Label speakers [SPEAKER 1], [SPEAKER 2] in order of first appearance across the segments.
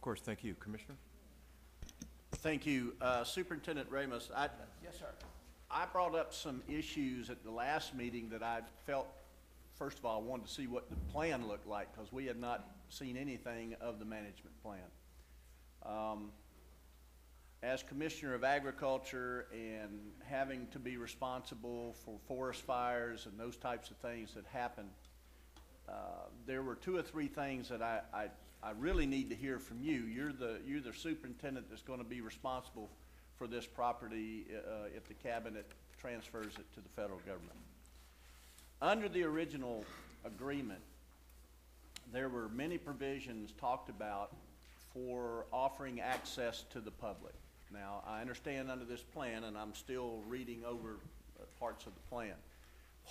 [SPEAKER 1] course, thank you. Commissioner?
[SPEAKER 2] Thank you. Superintendent Ramos,
[SPEAKER 3] Yes, sir.
[SPEAKER 2] I brought up some issues at the last meeting that I felt, first of all, I wanted to see what the plan looked like because we had not seen anything of the management plan. As Commissioner of Agriculture and having to be responsible for forest fires and those types of things that happen, there were 2 or 3 things that I really need to hear from you. You're the superintendent that's going to be responsible for this property if the cabinet transfers it to the federal government. Under the original agreement, there were many provisions talked about for offering access to the public. Now, I understand under this plan, and I'm still reading over parts of the plan,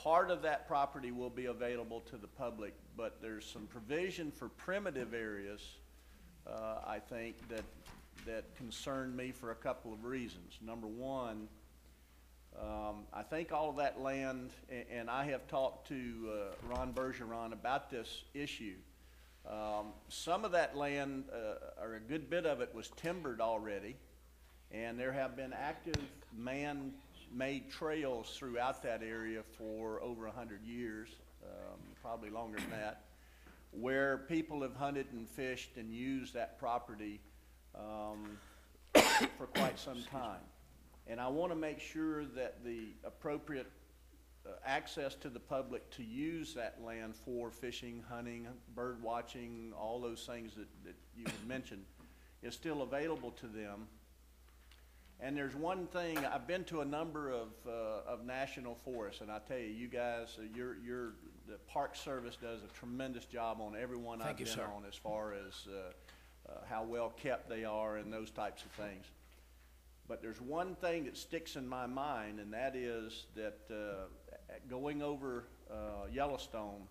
[SPEAKER 2] part of that property will be available to the public, but there's some provision for primitive areas, I think, that concern me for a couple of reasons. Number one, I think all of that land, and I have talked to Ron Bergeron about this issue. Some of that land, or a good bit of it, was timbered already, and there have been active man-made trails throughout that area for over 100 years, probably longer than that, where people have hunted and fished and used that property for quite some time. And I want to make sure that the appropriate access to the public to use that land for fishing, hunting, bird watching, all those things that you had mentioned is still available to them. And there's one thing, I've been to a number of national forests, and I tell you, you guys, the Park Service does a tremendous job on every one I've been on as far as how well kept they are and those types of things. But there's one thing that sticks in my mind, and that is that going over Yellowstone,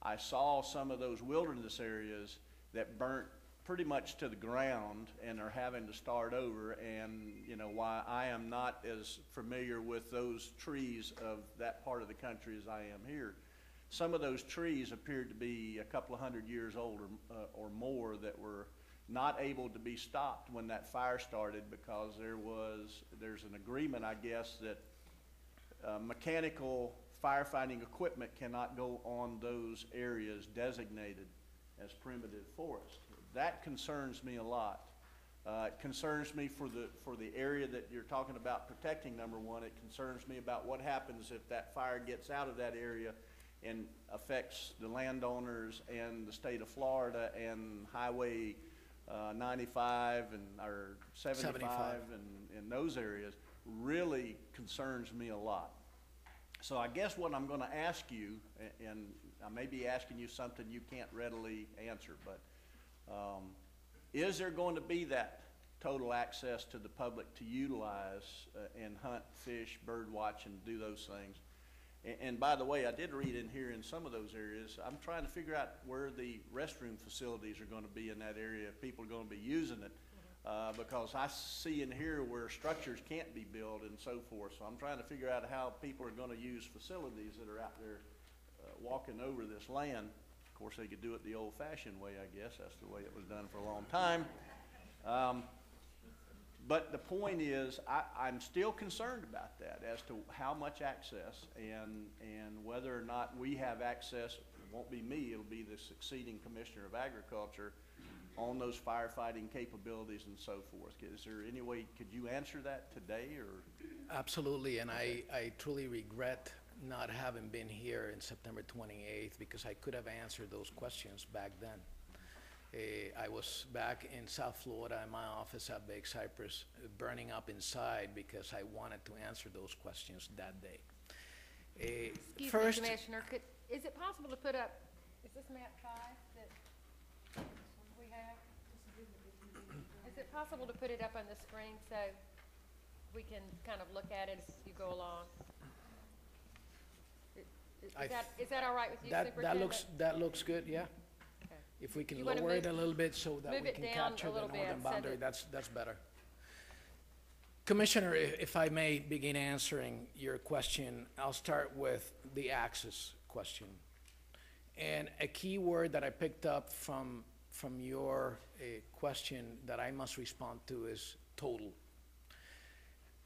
[SPEAKER 2] I saw some of those wilderness areas that burnt pretty much to the ground and are having to start over. And you know, why I am not as familiar with those trees of that part of the country as I am here. Some of those trees appeared to be a couple of 100 years old or more that were not able to be stopped when that fire started because there's an agreement, I guess, that mechanical firefighting equipment cannot go on those areas designated as primitive forest. That concerns me a lot. It concerns me for the area that you're talking about protecting, number one. It concerns me about what happens if that fire gets out of that area and affects the landowners and the state of Florida and Highway 95 or 75 and those areas. Really concerns me a lot. So I guess what I'm going to ask you, and I may be asking you something you can't readily answer, but is there going to be that total access to the public to utilize and hunt, fish, bird watch, and do those things? And by the way, I did read in here in some of those areas, I'm trying to figure out where the restroom facilities are going to be in that area, if people are going to be using it, because I see in here where structures can't be built and so forth. So I'm trying to figure out how people are going to use facilities that are out there walking over this land. Of course, they could do it the old-fashioned way, I guess. That's the way it was done for a long time. But the point is, I'm still concerned about that as to how much access and whether or not we have access. It won't be me, it'll be the succeeding Commissioner of Agriculture on those firefighting capabilities and so forth. Is there any way, could you answer that today? Or?
[SPEAKER 3] Absolutely, and I truly regret not having been here in September 28th because I could have answered those questions back then. I was back in South Florida in my office at Big Cypress, burning up inside because I wanted to answer those questions that day.
[SPEAKER 4] Excuse me, Commissioner, is it possible to put up, is this map 5 that we have? Is it possible to put it up on the screen so we can kind of look at it as you go along? Is that all right with you, Superintendent?
[SPEAKER 3] That looks good, yeah.
[SPEAKER 4] Okay.
[SPEAKER 3] If we can lower it a little bit so that we can capture the northern boundary, that's better. Commissioner, if I may begin answering your question, I'll start with the access question. And a key word that I picked up from from your question that I must respond to is total.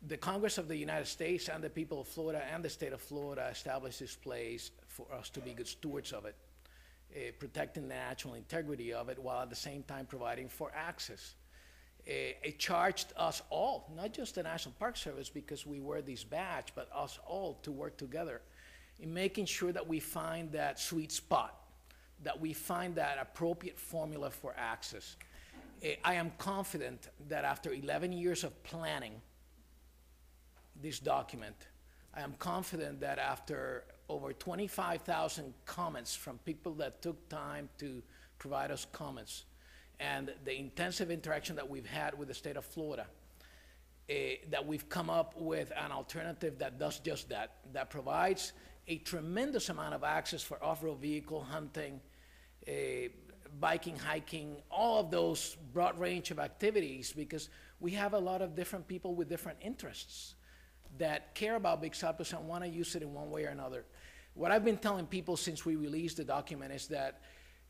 [SPEAKER 3] The Congress of the United States and the people of Florida and the state of Florida established this place for us to be good stewards of it, protecting the natural integrity of it while at the same time providing for access. It charged us all, not just the National Park Service because we wear this badge, but us all to work together in making sure that we find that sweet spot, that we find that appropriate formula for access. I am confident that after 11 years of planning this document, I am confident that after over 25,000 comments from people that took time to provide us comments, and the intensive interaction that we've had with the state of Florida, that we've come up with an alternative that does just that, that provides a tremendous amount of access for off-road vehicle hunting, biking, hiking, all of those broad range of activities, because we have a lot of different people with different interests that care about Big Cypress and want to use it in one way or another. What I've been telling people since we released the document is that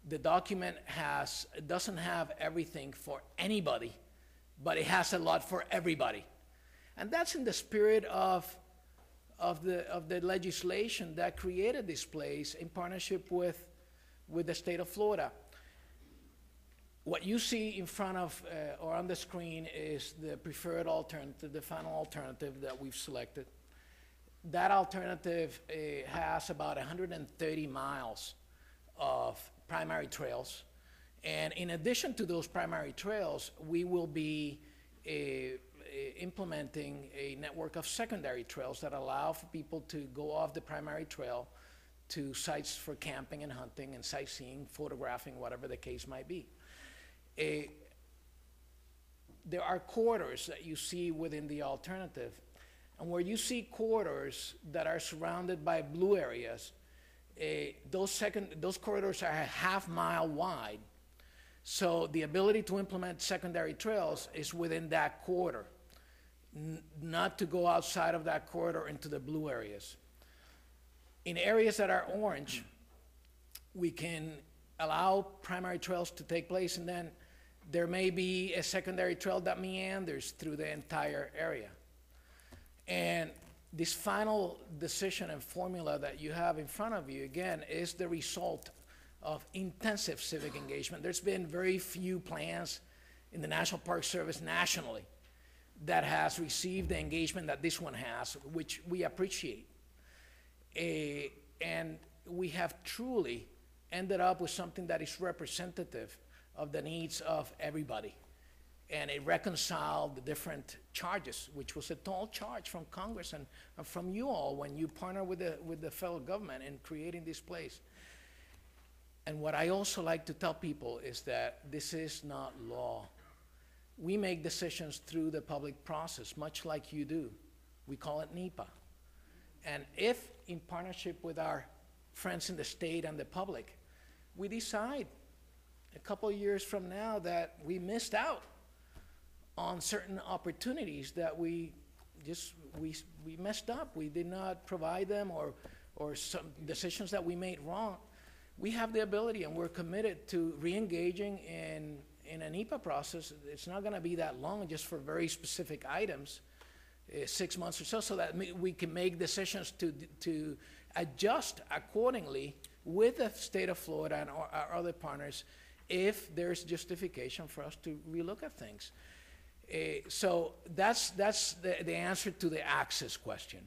[SPEAKER 3] the document doesn't have everything for anybody, but it has a lot for everybody. And that's in the spirit of the legislation that created this place in partnership with the state of Florida. What you see in front of or on the screen is the preferred alternative, the final alternative that we've selected. That alternative has about 130 miles of primary trails. And in addition to those primary trails, we will be implementing a network of secondary trails that allow for people to go off the primary trail to sites for camping and hunting and sightseeing, photographing, whatever the case might be. There are corridors that you see within the alternative, and where you see corridors that are surrounded by blue areas, those corridors are a half-mile wide. So the ability to implement secondary trails is within that corridor, not to go outside of that corridor into the blue areas. In areas that are orange, we can allow primary trails to take place, and then there may be a secondary trail that meanders through the entire area. And this final decision and formula that you have in front of you, again, is the result of intensive civic engagement. There's been very few plans in the National Park Service nationally that has received the engagement that this one has, which we appreciate. And we have truly ended up with something that is representative of the needs of everybody. And it reconciled the different charges, which was a tall charge from Congress and from you all when you partner with the federal government in creating this place. And what I also like to tell people is that this is not law. We make decisions through the public process, much like you do. We call it NEPA. And if, in partnership with our friends in the state and the public, we decide a couple of years from now that we missed out on certain opportunities, that we messed up, we did not provide them, or some decisions that we made wrong, we have the ability, and we're committed to re-engaging in a NEPA process. It's not going to be that long, just for very specific items, 6 months or so that we can make decisions to adjust accordingly with the state of Florida and our other partners if there's justification for us to relook at things. So that's the answer to the access question.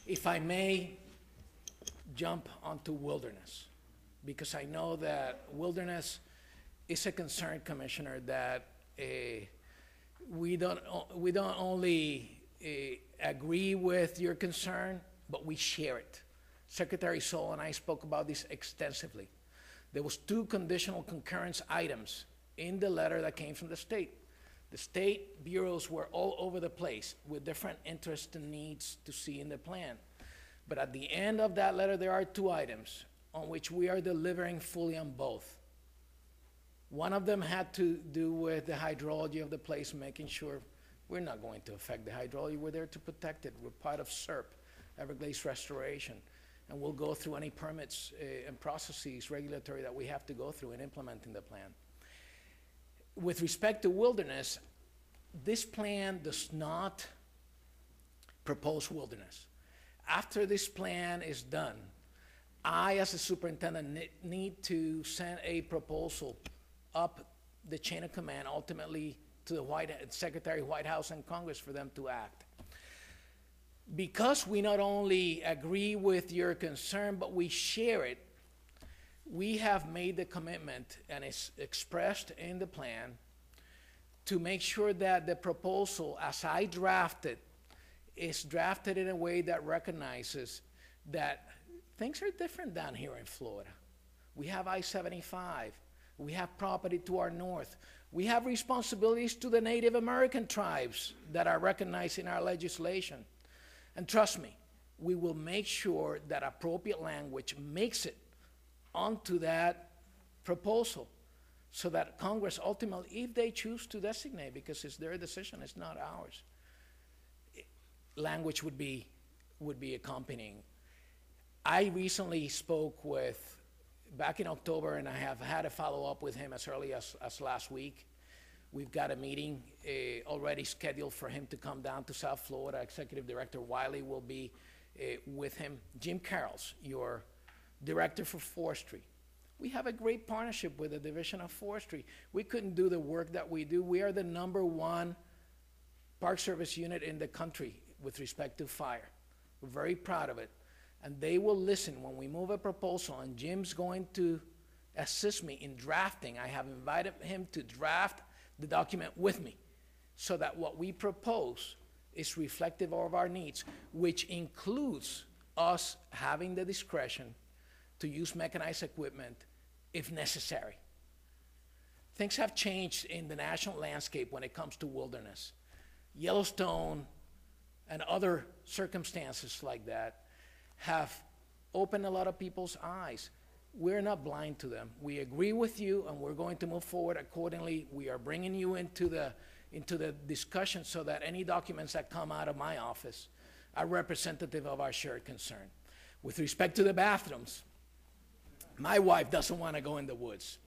[SPEAKER 3] If I may jump onto wilderness, because I know that wilderness is a concern, Commissioner, that we don't only agree with your concern, but we share it. Secretary Sol and I spoke about this extensively. There was 2 conditional concurrence items in the letter that came from the state. The state bureaus were all over the place with different interests and needs to see in the plan. But at the end of that letter, there are 2 items on which we are delivering fully on both. One of them had to do with the hydrology of the place, making sure we're not going to affect the hydrology. We're there to protect it. We're part of SERP, Everglades Restoration. and we'll go through any permits and processes, regulatory, that we have to go through in implementing the plan. With respect to wilderness, this plan does not propose wilderness. After this plan is done, I, as a superintendent, need to send a proposal up the chain of command, ultimately to the Secretary of White House and Congress for them to act. Because we not only agree with your concern, but we share it, we have made the commitment, and it's expressed in the plan, to make sure that the proposal, as I draft it, is drafted in a way that recognizes that things are different down here in Florida. We have I-75. We have property to our north. We have responsibilities to the Native American tribes that are recognized in our legislation. And trust me, we will make sure that appropriate language makes it onto that proposal so that Congress ultimately, if they choose to designate, because it's their decision, it's not ours, language would be accompanying. I recently spoke with, back in October, and I have had a follow-up with him as early as last week. We've got a meeting already scheduled for him to come down to South Florida. Executive Director Wiley will be with him. Jim Carroll's your Director for Forestry. We have a great partnership with the Division of Forestry. We couldn't do the work that we do. We are the #1 Park Service unit in the country with respect to fire. We're very proud of it. And they will listen when we move a proposal, and Jim's going to assist me in drafting. I have invited him to draft the document with me so that what we propose is reflective of our needs, which includes us having the discretion to use mechanized equipment if necessary. Things have changed in the national landscape when it comes to wilderness. Yellowstone and other circumstances like that have opened a lot of people's eyes. We're not blind to them. We agree with you, and we're going to move forward accordingly. We are bringing you into the discussion so that any documents that come out of my office are representative of our shared concern. With respect to the bathrooms, my wife doesn't want to go in the woods,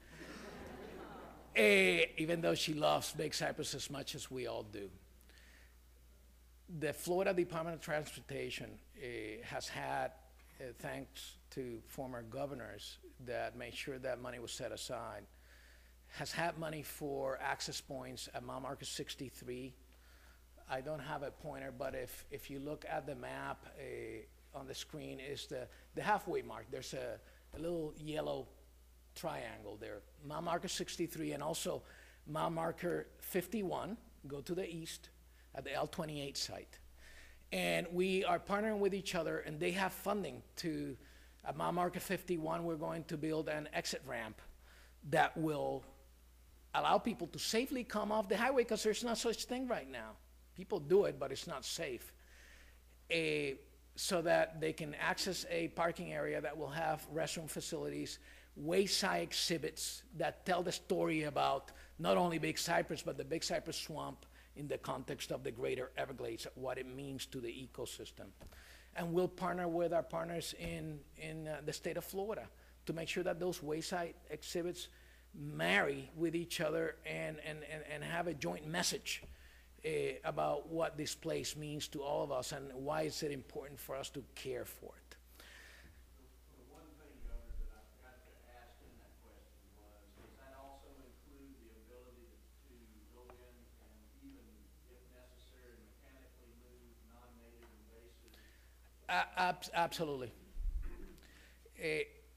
[SPEAKER 3] even though she loves Big Cypress as much as we all do. The Florida Department of Transportation has had, thanks to former governors that made sure that money was set aside, has had money for access points at mile marker 63. I don't have a pointer, but if you look at the map on the screen, is the halfway mark. There's a little yellow triangle there. Mile marker 63 and also mile marker 51, go to the east at the L28 site. And we are partnering with each other, and they have funding to, at mile marker 51, we're going to build an exit ramp that will allow people to safely come off the highway, because there's no such thing right now. People do it, but it's not safe. So that they can access a parking area that will have restroom facilities, wayside exhibits that tell the story about not only Big Cypress, but the Big Cypress Swamp in the context of the greater Everglades, what it means to the ecosystem. And we'll partner with our partners in the state of Florida to make sure that those wayside exhibits marry with each other and have a joint message about what this place means to all of us and why is it important for us to care for it.
[SPEAKER 2] The one thing, Governor, that I forgot to ask in that question was, does that also include the ability to go in and even, if necessary, mechanically move non-native invasive?
[SPEAKER 3] Absolutely.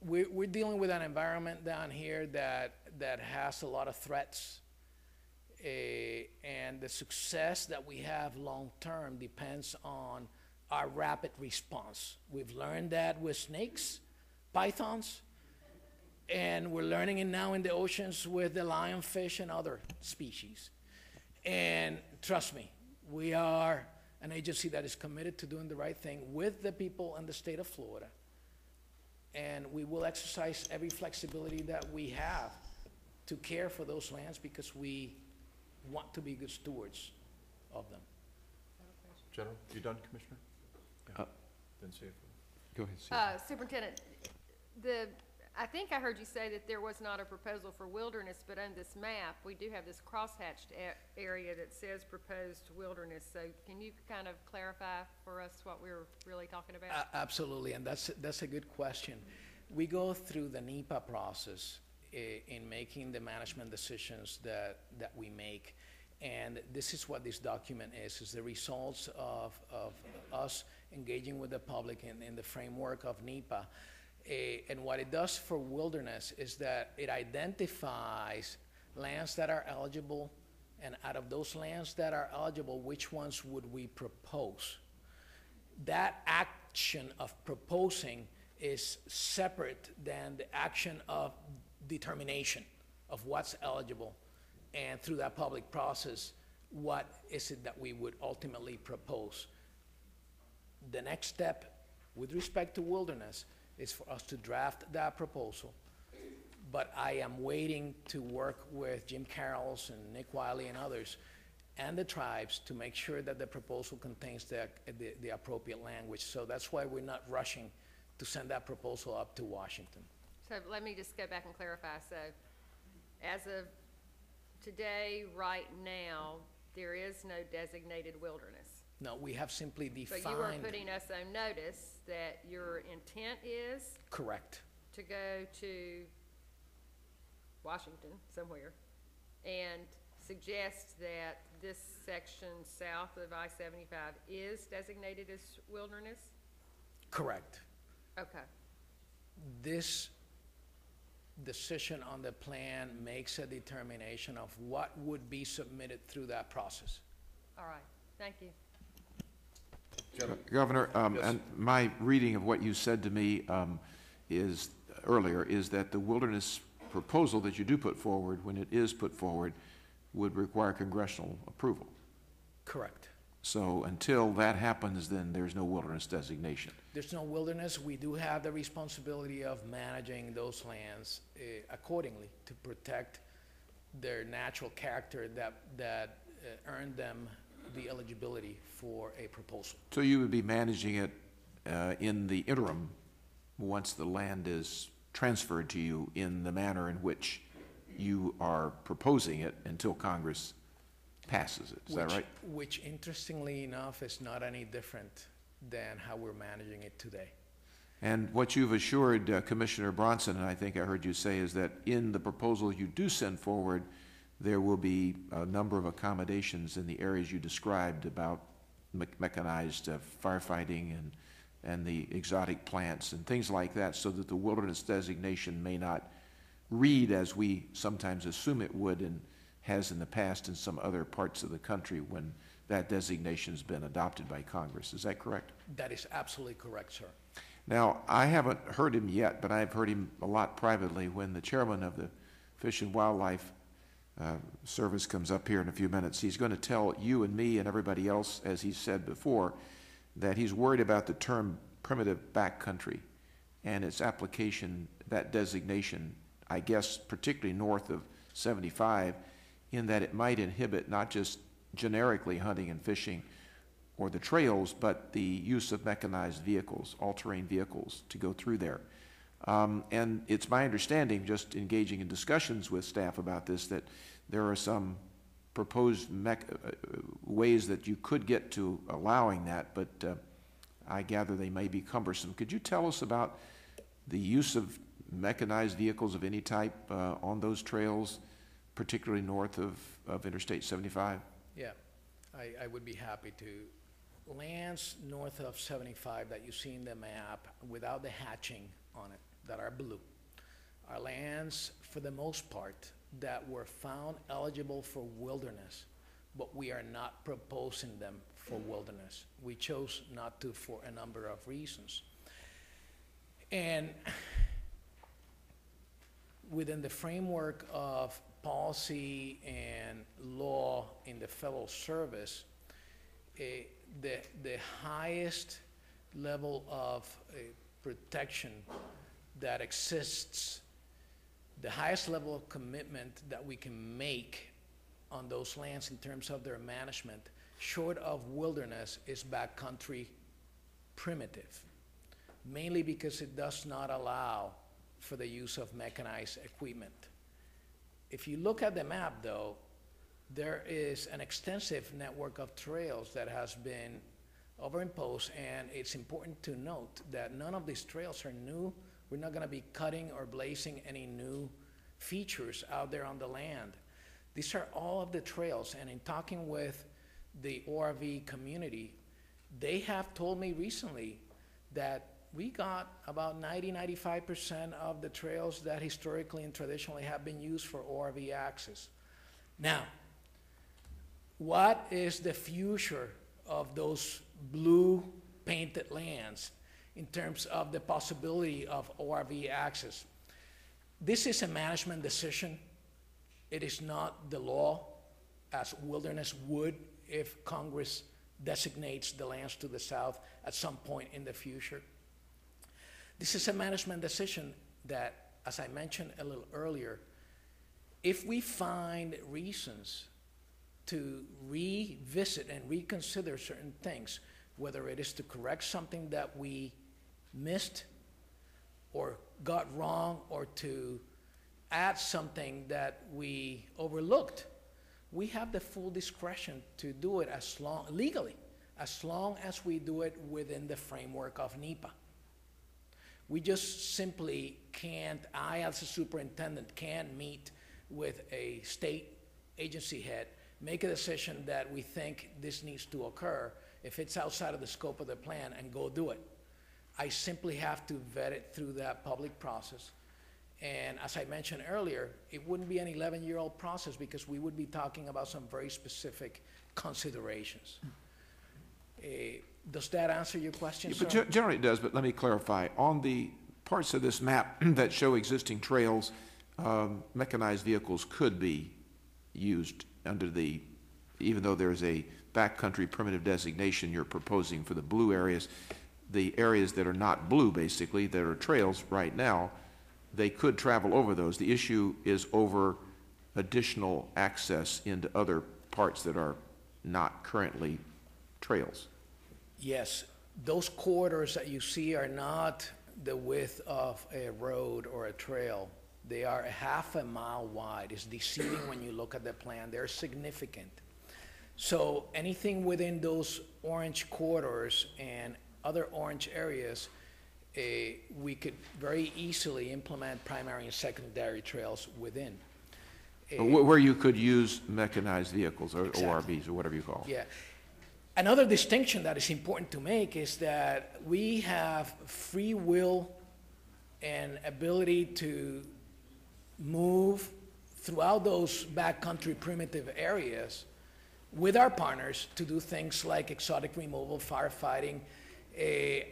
[SPEAKER 3] We're dealing with an environment down here that has a lot of threats. And the success that we have long-term depends on our rapid response. We've learned that with snakes, pythons, and we're learning it now in the oceans with the lionfish and other species. And trust me, we are an agency that is committed to doing the right thing with the people in the state of Florida. And we will exercise every flexibility that we have to care for those lands because we want to be good stewards of them.
[SPEAKER 1] General, you done, Commissioner? Yeah. Didn't see it. Go ahead, Susan.
[SPEAKER 4] Superintendent, I think I heard you say that there was not a proposal for wilderness, but on this map, we do have this crosshatched area that says proposed wilderness. So can you kind of clarify for us what we're really talking about?
[SPEAKER 3] Absolutely, and that's a good question. We go through the NEPA process in making the management decisions that we make. And this is what this document is the results of us engaging with the public in the framework of NEPA. And what it does for wilderness is that it identifies lands that are eligible, and out of those lands that are eligible, which ones would we propose? That action of proposing is separate than the action of determination of what's eligible. And through that public process, what is it that we would ultimately propose? The next step with respect to wilderness is for us to draft that proposal. But I am waiting to work with Jim Carrolls and Nick Wiley and others and the tribes to make sure that the proposal contains the appropriate language. So that's why we're not rushing to send that proposal up to Washington.
[SPEAKER 4] So let me just go back and clarify. So as of today, right now, there is no designated wilderness.
[SPEAKER 3] No, we have simply defined.
[SPEAKER 4] But you are putting us on notice that your intent is
[SPEAKER 3] Correct.
[SPEAKER 4] to go to Washington somewhere and suggest that this section south of I-75 is designated as wilderness?
[SPEAKER 3] Correct.
[SPEAKER 4] Okay.
[SPEAKER 3] This decision on the plan makes a determination of what would be submitted through that process.
[SPEAKER 4] All right. Thank you.
[SPEAKER 1] Governor, and my reading of what you said to me is that the wilderness proposal that you do put forward, when it is put forward, would require congressional approval.
[SPEAKER 3] Correct.
[SPEAKER 1] So until that happens, then there's no wilderness designation.
[SPEAKER 3] There's no wilderness. We do have the responsibility of managing those lands accordingly to protect their natural character that earned them the eligibility for a proposal.
[SPEAKER 1] So you would be managing it in the interim once the land is transferred to you in the manner in which you are proposing it until Congress passes it. Is that right?
[SPEAKER 3] Which, interestingly enough, is not any different than how we're managing it today.
[SPEAKER 1] And what you've assured Commissioner Bronson, and I think I heard you say, is that in the proposal you do send forward, there will be a number of accommodations in the areas you described about mechanized firefighting and the exotic plants and things like that, so that the wilderness designation may not read as we sometimes assume it would and has in the past in some other parts of the country when that designation has been adopted by Congress. Is that correct?
[SPEAKER 3] That is absolutely correct, sir.
[SPEAKER 1] Now, I haven't heard him yet, but I've heard him a lot privately when the chairman of the Fish and Wildlife Service comes up here in a few minutes. He's going to tell you and me and everybody else, as he said before, that he's worried about the term primitive backcountry and its application, that designation, I guess, particularly north of 75, in that it might inhibit not just generically hunting and fishing or the trails, but the use of mechanized vehicles, all-terrain vehicles, to go through there. And it's my understanding, just engaging in discussions with staff about this, that there are some proposed ways that you could get to allowing that, but I gather they may be cumbersome. Could you tell us about the use of mechanized vehicles of any type on those trails, particularly north of Interstate 75?
[SPEAKER 3] Yeah, I would be happy to. Lands north of 75 that you see in the map without the hatching on it, that are blue, are lands, for the most part, that were found eligible for wilderness, but we are not proposing them for wilderness. We chose not to for a number of reasons. And within the framework of policy and law in the Federal Service, the highest level of protection that exists, the highest level of commitment that we can make on those lands in terms of their management, short of wilderness, is backcountry primitive. mainly because it does not allow for the use of mechanized equipment. If you look at the map, though, there is an extensive network of trails that has been overimposed, and it's important to note that none of these trails are new. We're not gonna be cutting or blazing any new features out there on the land. These are all of the trails, and in talking with the ORV community, they have told me recently that we got about 90–95% of the trails that historically and traditionally have been used for ORV access. Now, what is the future of those blue painted lands in terms of the possibility of ORV access? This is a management decision. It is not the law, as wilderness would if Congress designates the lands to the south at some point in the future. This is a management decision that, as I mentioned a little earlier, if we find reasons to revisit and reconsider certain things, whether it is to correct something that we missed or got wrong, or to add something that we overlooked, we have the full discretion to do it legally, as long as we do it within the framework of NEPA. We just simply can't, I as a superintendent can't meet with a state agency head, make a decision that we think this needs to occur if it's outside of the scope of the plan, and go do it. I simply have to vet it through that public process. And as I mentioned earlier, it wouldn't be an 11-year-old process, because we would be talking about some very specific considerations. Does that answer your question, sir?
[SPEAKER 1] But generally it does, but let me clarify. On the parts of this map that show existing trails, mechanized vehicles could be used under the, even though there's a backcountry primitive designation you're proposing for the blue areas, the areas that are not blue, basically, that are trails right now, they could travel over those. The issue is over additional access into other parts that are not currently trails.
[SPEAKER 3] Yes, those corridors that you see are not the width of a road or a trail. They are a half a mile wide. It's deceiving when you look at the plan. They're significant. So anything within those orange corridors and other orange areas, we could very easily implement primary and secondary trails within.
[SPEAKER 1] Where you could use mechanized vehicles, or
[SPEAKER 3] Exactly.
[SPEAKER 1] ORVs, or whatever you call them.
[SPEAKER 3] Yeah. Another distinction that is important to make is that we have free will and ability to move throughout those backcountry primitive areas with our partners to do things like exotic removal, firefighting,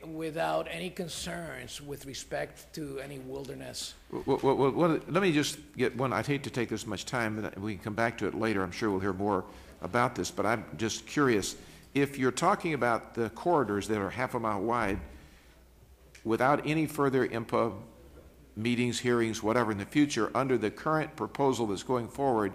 [SPEAKER 3] without any concerns with respect to any wilderness.
[SPEAKER 1] Well, let me just get one. I'd hate to take this much time, and we can come back to it later. I'm sure we'll hear more about this, but I'm just curious. If you're talking about the corridors that are half a mile wide, without any further IMPA meetings, hearings, whatever in the future, under the current proposal that's going forward,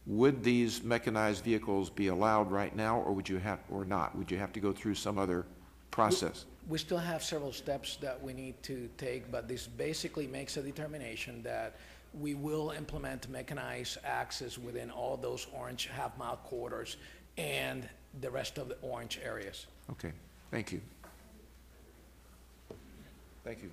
[SPEAKER 1] would these mechanized vehicles be allowed right now, or would you have, or not? Would you have to go through some other process?
[SPEAKER 3] We still have several steps that we need to take, but this basically makes a determination that we will implement mechanized access within all those orange half-mile corridors and the rest of the orange areas.
[SPEAKER 1] Okay, thank you. Thank you.